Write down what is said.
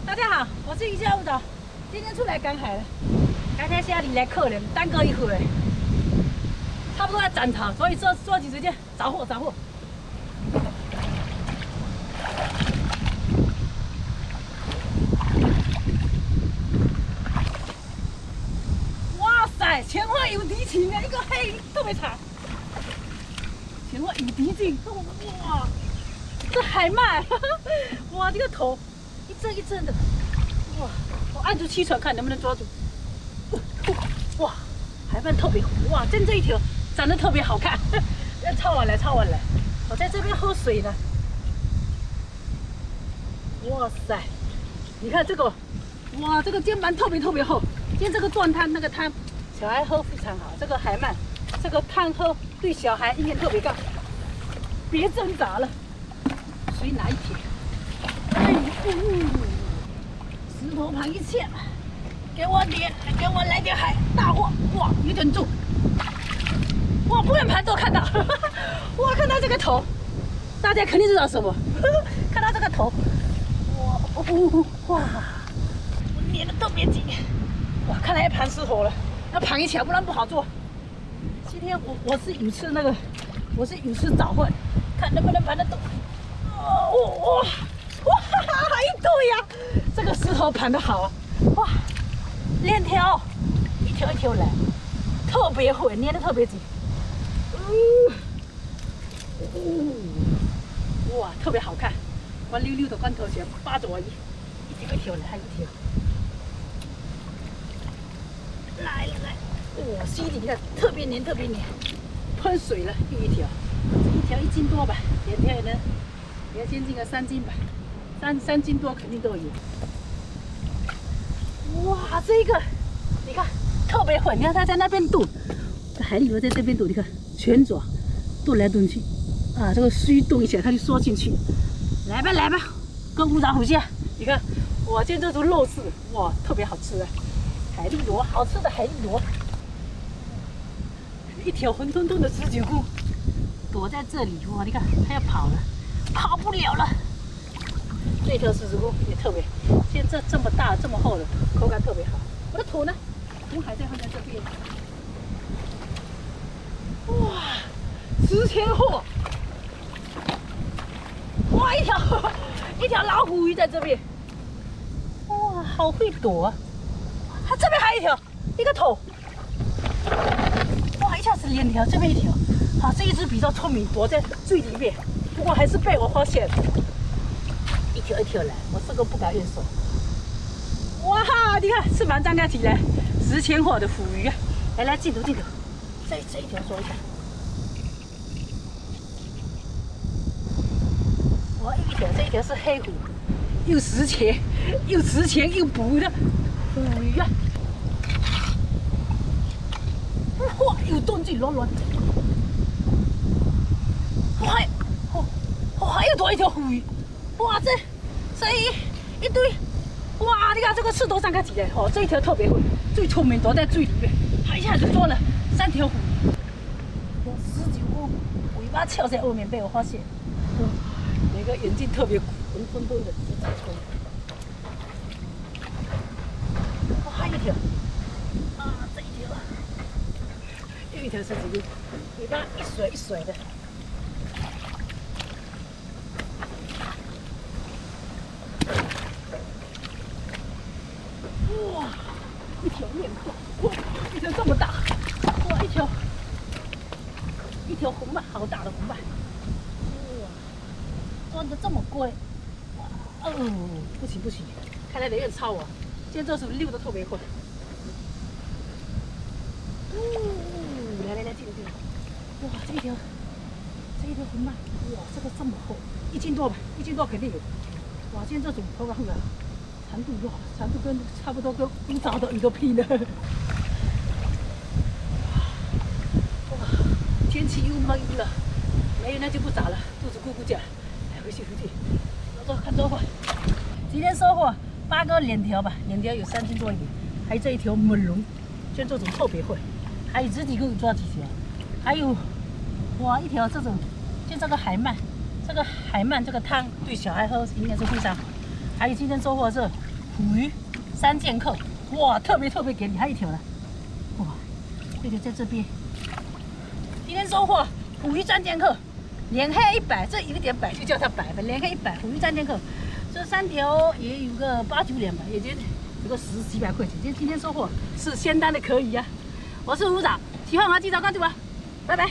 大家好，我是瑜伽舞蹈，今天出来赶海了。刚才家里来客人，耽搁一会儿，差不多要涨潮，所以抓紧时间找货。哇塞，前方有敌情啊，一个黑特别长，前方有敌情，哇，这海鳗，哇，这个头一阵一阵的，哇，我按住气船看能不能抓住。哇，海鳗特别哇，真这一条长得特别好看，超完了。我在这边喝水呢。哇塞，你看这个，哇，这个肩膀特别厚。今天这个断汤那个汤，小孩喝非常好。这个海鳗，这个汤喝对小孩意愿特别高。别挣扎了，水哪一条？哎呦，石头旁一切。给我来点海大货，哇，有点重，哇，不远盘都看到，哇，看到这个头，大家肯定知道什么，看到这个头，哇，哇，我捏得特别紧，哇，看来要盘石头了，要盘一起来，不然不好做。今天我是有吃那个，我是有吃早饭，看能不能盘得动。哇，还一堆呀，这个石头盘得好啊，哇。链条一条来，特别会，捏得特别紧。哇，特别好看，光溜溜的光头钱8着而已，一条来，还一条。来，哇，溪底你看特别黏，喷水了，又一条，这一条1斤多吧，连条也能，也接近个3斤吧，3斤多肯定都有。哇，这个你看特别狠，你看它在那边渡，海里头在这边渡，你看全爪渡来渡去，啊，这个须动一下它就缩进去。来吧，跟鼓掌鼓下。你看，哇，今天这种肉丝，哇，特别好吃啊！海蛎螺，好吃的海蛎螺，一条红彤彤的19菇躲在这里，哇，你看它要跑了，跑不了了。这条19菇也特别，现在这么大这么厚的，口感特别好。我的土呢？土还在放在这边。哇，10千货！哇，一条老虎鱼在这边。哇，好会躲啊！它这边还有一个头。哇，一下子2条，这边1条。好，这一只比较聪明，躲在最里面，不过还是被我发现了。一条来，我这个不敢用手。哇，你看翅膀张开起来，10千货的虎鱼啊！来，镜头，这一条说一下。哇，这一条是黑虎，又10钱又补的虎鱼啊！哇，有动静，软。还有多一条虎鱼。哇，这一堆，哇！你看这个刺头上看起来，哦，这一条特别会，最聪明，躲在最里面，他一下子捉了3条虎鱼。有19菇，尾巴翘在后面被我发现。那个眼睛特别红彤彤的，哇，还有一条，啊，这一条，又一条19菇，尾巴一甩的。哇，一条面包，哇，一条这么大，哇，一条红鳗，好大的红鳗，哇，装的这么贵，哇，不行，看来得有点超我，今天这手溜的特别快，来，进，哇，这一条红鳗，哇，这个这么厚，1斤多吧，1斤多肯定有，哇，今天这种口感很好。长度差不多跟乌糟的一个屁呢。哇，天气又闷了，没有那就不找了，肚子咕咕叫，来回去。看收获，今天收获8个2条吧，2条有3斤多一点，还有这一条猛龙，就这种特别会，还有自己给我抓几条，还有哇一条这种，就这个海鳗，这个汤对小孩喝应该是非常好。还有今天收获是捕鱼3剑客，哇，特别给你，还一条了，哇，这个在这边。今天收获捕鱼3剑客，连黑100，这1个点100就叫它100吧，连黑100，捕鱼3剑客，这3条也有个8、9两吧，也就有个10几百块钱。今天收获是相当的可以呀、我是吴长，喜欢我记得关注我，拜拜。